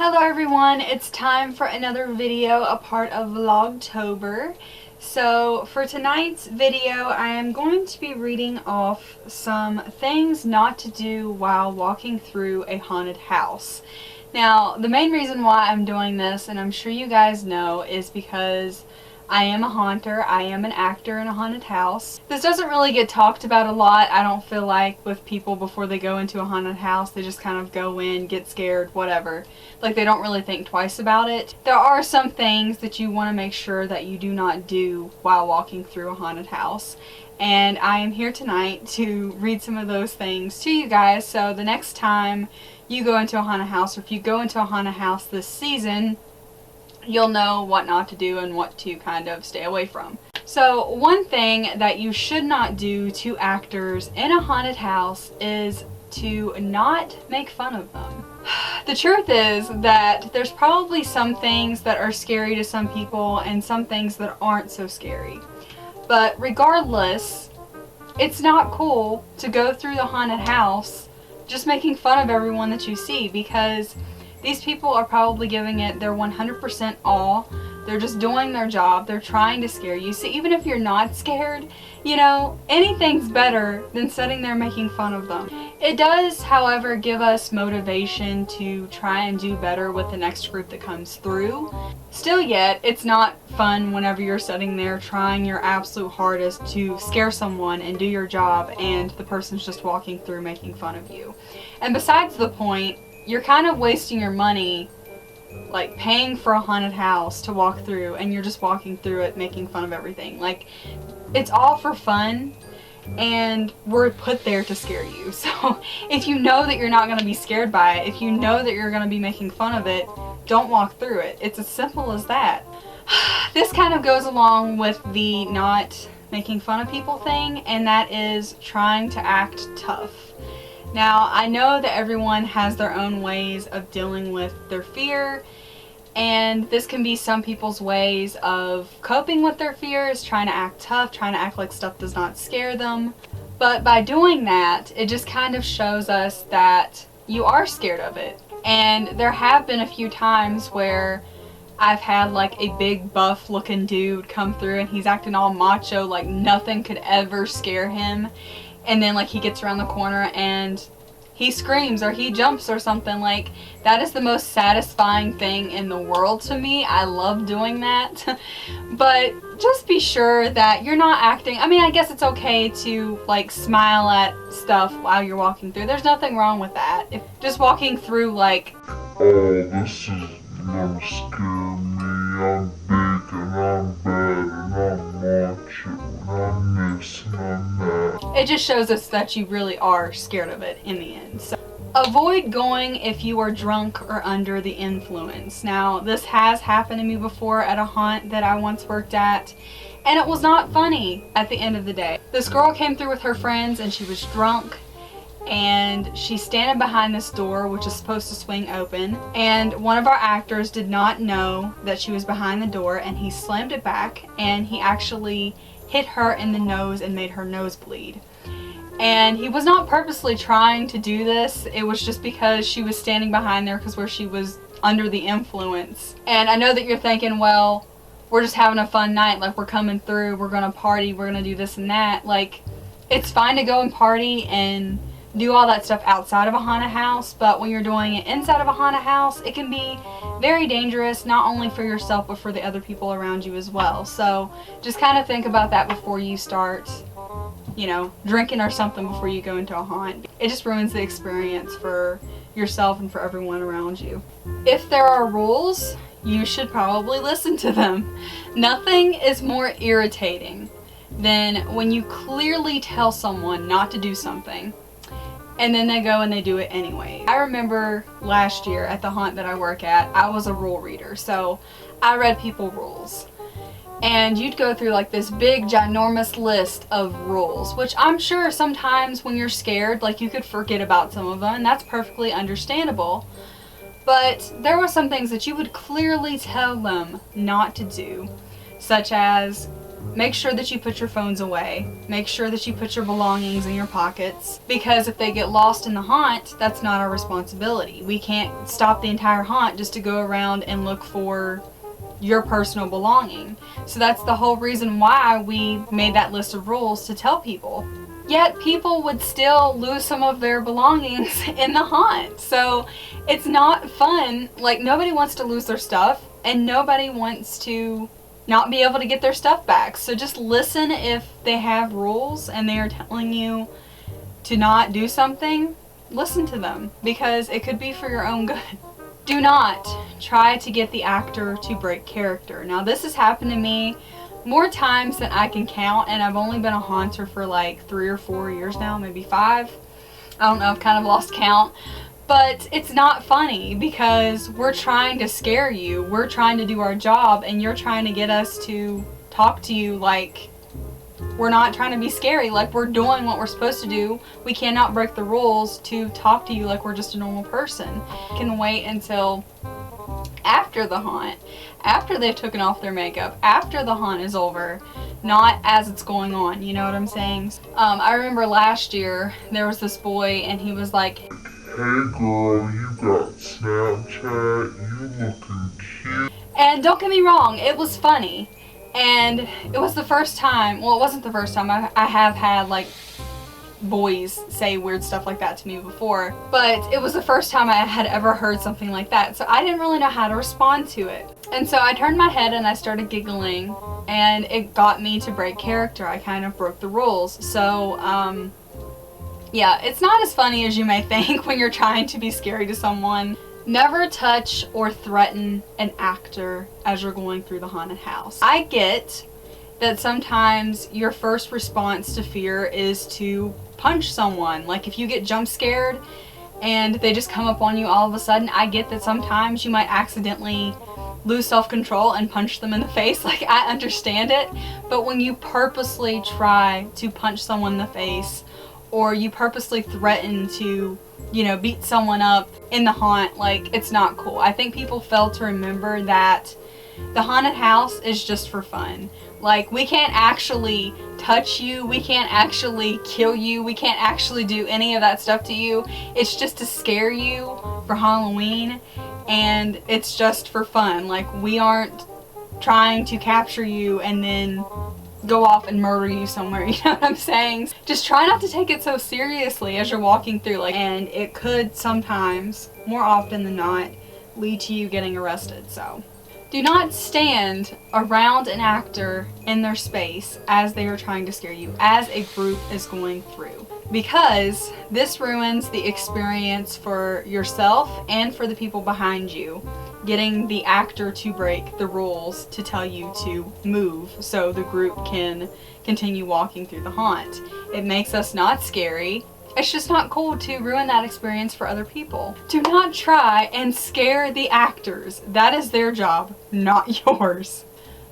Hello everyone, it's time for another video, a part of Vlogtober. So for tonight's video, I am going to be reading off some things not to do while walking through a haunted house. Now, the main reason why I'm doing this, and I'm sure you guys know, is because I am a haunter. I am an actor in a haunted house. This doesn't really get talked about a lot, I don't feel like, with people before they go into a haunted house. They just kind of go in, get scared, whatever. Like, they don't really think twice about it. There are some things that you want to make sure that you do not do while walking through a haunted house. And I am here tonight to read some of those things to you guys, so the next time you go into a haunted house, or if you go into a haunted house this season, you'll know what not to do and what to kind of stay away from. So one thing that you should not do to actors in a haunted house is to not make fun of them. The truth is that there's probably some things that are scary to some people and some things that aren't so scary. But regardless, it's not cool to go through the haunted house just making fun of everyone that you see, because these people are probably giving it their 100% all. They're just doing their job. They're trying to scare you. So even if you're not scared, you know, anything's better than sitting there making fun of them. It does, however, give us motivation to try and do better with the next group that comes through. Still yet, it's not fun whenever you're sitting there trying your absolute hardest to scare someone and do your job, and the person's just walking through making fun of you. And besides the point, you're kind of wasting your money, like paying for a haunted house to walk through, and you're just walking through it making fun of everything. Like, it's all for fun, and we're put there to scare you. So if you know that you're not going to be scared by it, if you know that you're going to be making fun of it, don't walk through it. It's as simple as that. This kind of goes along with the not making fun of people thing, and that is trying to act tough. Now, I know that everyone has their own ways of dealing with their fear, and this can be some people's ways of coping with their fears, trying to act tough, trying to act like stuff does not scare them. But by doing that, it just kind of shows us that you are scared of it. And there have been a few times where I've had like a big buff looking dude come through and he's acting all macho, like nothing could ever scare him. And then like he gets around the corner and he screams or he jumps or something. Like, that is the most satisfying thing in the world to me. I love doing that. But just be sure that you're not acting. I mean, I guess it's okay to like smile at stuff while you're walking through. There's nothing wrong with that. If just walking through like, oh, this is gonna scare me, I'm big and I'm bad and I'm macho and I'm this and I'm that. It just shows us that you really are scared of it in the end. So avoid going if you are drunk or under the influence. Now, this has happened to me before at a haunt that I once worked at, and it was not funny at the end of the day. This girl came through with her friends and she was drunk, and she's standing behind this door which is supposed to swing open, and one of our actors did not know that she was behind the door, and he slammed it back and he actually hit her in the nose and made her nose bleed. And he was not purposely trying to do this, it was just because she was standing behind there because where she was under the influence. And I know that you're thinking, well, we're just having a fun night, like we're coming through, we're gonna party, we're gonna do this and that. Like, it's fine to go and party and do all that stuff outside of a haunted house, but when you're doing it inside of a haunted house, it can be very dangerous, not only for yourself but for the other people around you as well. So just kind of think about that before you start, you know, drinking or something before you go into a haunt. It just ruins the experience for yourself and for everyone around you. If there are rules, you should probably listen to them. Nothing is more irritating than when you clearly tell someone not to do something and then they go and they do it anyway. I remember last year at the haunt that I work at, I was a rule reader, so I read people rules. And you'd go through like this big ginormous list of rules, which I'm sure sometimes when you're scared, like you could forget about some of them, and that's perfectly understandable. But there were some things that you would clearly tell them not to do, such as make sure that you put your phones away. Make sure that you put your belongings in your pockets, because if they get lost in the haunt, that's not our responsibility. We can't stop the entire haunt just to go around and look for your personal belonging. So that's the whole reason why we made that list of rules, to tell people. Yet people would still lose some of their belongings in the haunt. So it's not fun. Like, nobody wants to lose their stuff, and nobody wants to not be able to get their stuff back. So just listen if they have rules and they are telling you to not do something. Listen to them, because it could be for your own good. Do not try to get the actor to break character. Now, this has happened to me more times than I can count, and I've only been a haunter for like 3 or 4 years now, maybe 5. I don't know, I've kind of lost count. But it's not funny, because we're trying to scare you. We're trying to do our job, and you're trying to get us to talk to you like we're not trying to be scary, like we're doing what we're supposed to do. We cannot break the rules to talk to you like we're just a normal person. You can wait until after the haunt, after they've taken off their makeup, after the haunt is over, not as it's going on. You know what I'm saying? I remember last year there was this boy, and he was like, "Hey girl, you got Snapchat, you looking cute." And don't get me wrong, it was funny. And it was the first time, well, it wasn't the first time, I have had like boys say weird stuff like that to me before, but it was the first time I had ever heard something like that, so I didn't really know how to respond to it. And so I turned my head and I started giggling, and it got me to break character. I kind of broke the rules. So yeah, it's not as funny as you may think when you're trying to be scary to someone. Never touch or threaten an actor as you're going through the haunted house. I get that sometimes your first response to fear is to punch someone. Like, if you get jump scared and they just come up on you all of a sudden, I get that sometimes you might accidentally lose self-control and punch them in the face. Like, I understand it. But when you purposely try to punch someone in the face, or you purposely threaten to, you know, beat someone up in the haunt, like, it's not cool. I think people fail to remember that the haunted house is just for fun. Like, we can't actually touch you, we can't actually kill you, we can't actually do any of that stuff to you. It's just to scare you for Halloween, and it's just for fun. Like, we aren't trying to capture you and then go off and murder you somewhere, you know what I'm saying? Just try not to take it so seriously as you're walking through, like, and it could sometimes, more often than not, lead to you getting arrested. So do not stand around an actor in their space as they are trying to scare you, as a group is going through, because this ruins the experience for yourself and for the people behind you. Getting the actor to break the rules to tell you to move so the group can continue walking through the haunt. It makes us not scary. It's just not cool to ruin that experience for other people. Do not try and scare the actors. That is their job, not yours.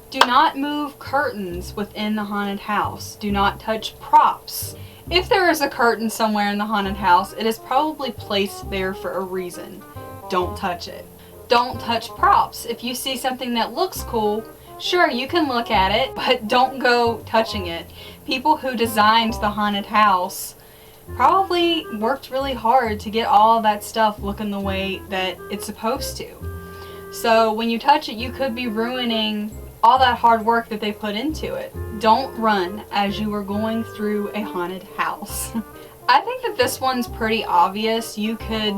Do not move curtains within the haunted house. Do not touch props. If there is a curtain somewhere in the haunted house, it is probably placed there for a reason. Don't touch it. Don't touch props. If you see something that looks cool, sure, you can look at it, but don't go touching it. People who designed the haunted house probably worked really hard to get all of that stuff looking the way that it's supposed to. So when you touch it, you could be ruining all that hard work that they put into it. Don't run as you are going through a haunted house. I think that this one's pretty obvious. You could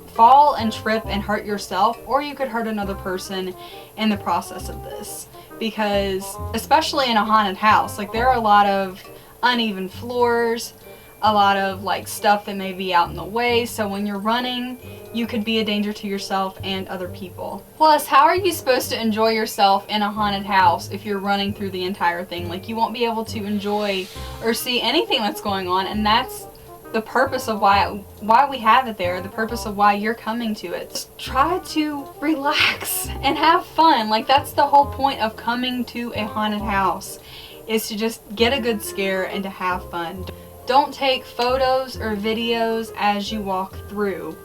fall and trip and hurt yourself, or you could hurt another person in the process of this, because especially in a haunted house, like, there are a lot of uneven floors, a lot of like stuff that may be out in the way, so when you're running you could be a danger to yourself and other people. Plus, how are you supposed to enjoy yourself in a haunted house if you're running through the entire thing? Like, you won't be able to enjoy or see anything that's going on, and that's the purpose of why we have it there, the purpose of why you're coming to it. Just try to relax and have fun. Like, that's the whole point of coming to a haunted house, is to just get a good scare and to have fun. Don't take photos or videos as you walk through.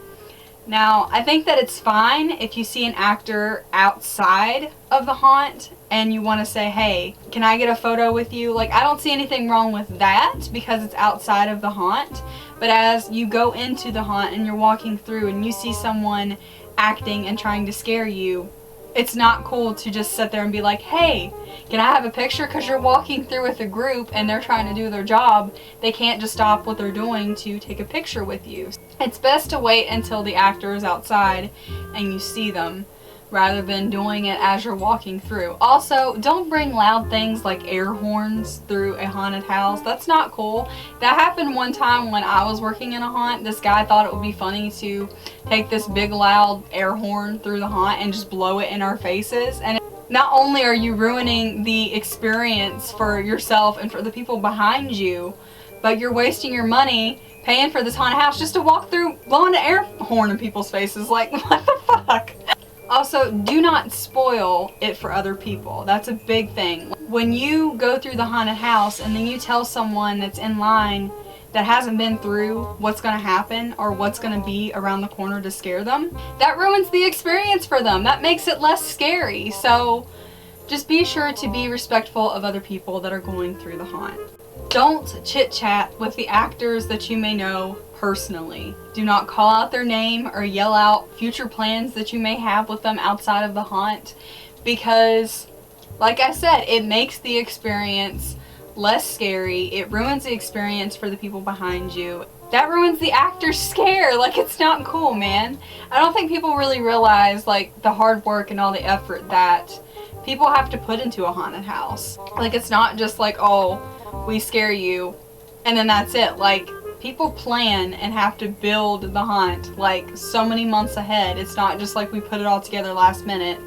Now, I think that it's fine if you see an actor outside of the haunt and you want to say, hey, can I get a photo with you? Like, I don't see anything wrong with that because it's outside of the haunt. But as you go into the haunt and you're walking through and you see someone acting and trying to scare you, it's not cool to just sit there and be like, hey, can I have a picture? Because you're walking through with a group and they're trying to do their job. They can't just stop what they're doing to take a picture with you. It's best to wait until the actor is outside and you see them, rather than doing it as you're walking through. Also, don't bring loud things like air horns through a haunted house. That's not cool. That happened one time when I was working in a haunt. This guy thought it would be funny to take this big loud air horn through the haunt and just blow it in our faces. And not only are you ruining the experience for yourself and for the people behind you, but you're wasting your money paying for this haunted house just to walk through blowing an air horn in people's faces. Like, what the fuck? Also, do not spoil it for other people. That's a big thing. When you go through the haunted house and then you tell someone that's in line that hasn't been through what's going to happen or what's going to be around the corner to scare them, that ruins the experience for them. That makes it less scary. So just be sure to be respectful of other people that are going through the haunt. Don't chit-chat with the actors that you may know personally. Do not call out their name or yell out future plans that you may have with them outside of the haunt, because, like I said, it makes the experience less scary. It ruins the experience for the people behind you. That ruins the actor's scare. Like, it's not cool, man. I don't think people really realize, like, the hard work and all the effort that people have to put into a haunted house. Like, it's not just like, oh, we scare you and then that's it. Like, people plan and have to build the haunt like so many months ahead. It's not just like we put it all together last minute.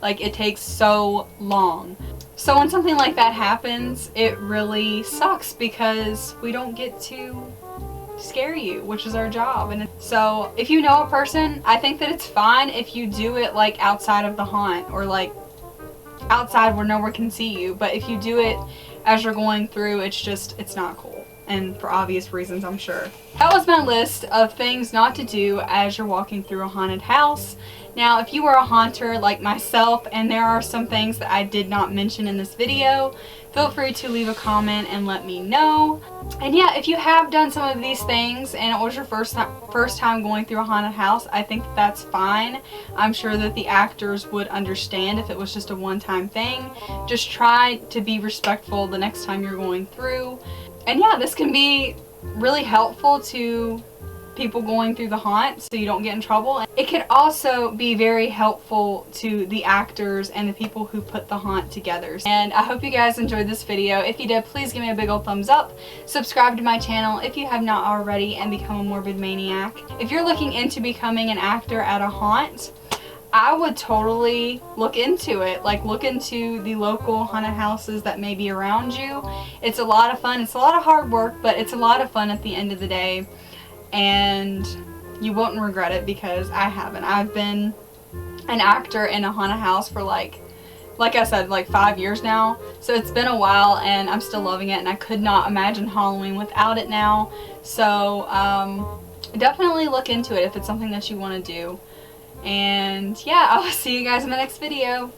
Like, it takes so long. So when something like that happens, it really sucks because we don't get to scare you, which is our job. And so if you know a person, I think that it's fine if you do it like outside of the haunt or like outside where no one can see you. But if you do it as you're going through, it's not cool. And for obvious reasons, I'm sure. That was my list of things not to do as you're walking through a haunted house. Now, if you are a haunter like myself and there are some things that I did not mention in this video, feel free to leave a comment and let me know. And yeah, if you have done some of these things and it was your first time going through a haunted house, I think that's fine. I'm sure that the actors would understand if it was just a one-time thing. Just try to be respectful the next time you're going through. And yeah, this can be really helpful to people going through the haunt so you don't get in trouble. It could also be very helpful to the actors and the people who put the haunt together. And I hope you guys enjoyed this video. If you did, please give me a big old thumbs up. Subscribe to my channel if you have not already and become a morbid maniac. If you're looking into becoming an actor at a haunt, I would totally look into it. Like, look into the local haunted houses that may be around you. It's a lot of fun. It's a lot of hard work, but it's a lot of fun at the end of the day. And you won't regret it, because I haven't. I've been an actor in a haunted house for like I said, like 5 years now. So it's been a while and I'm still loving it, and I could not imagine Halloween without it now. So definitely look into it if it's something that you want to do. And yeah, I'll see you guys in the next video.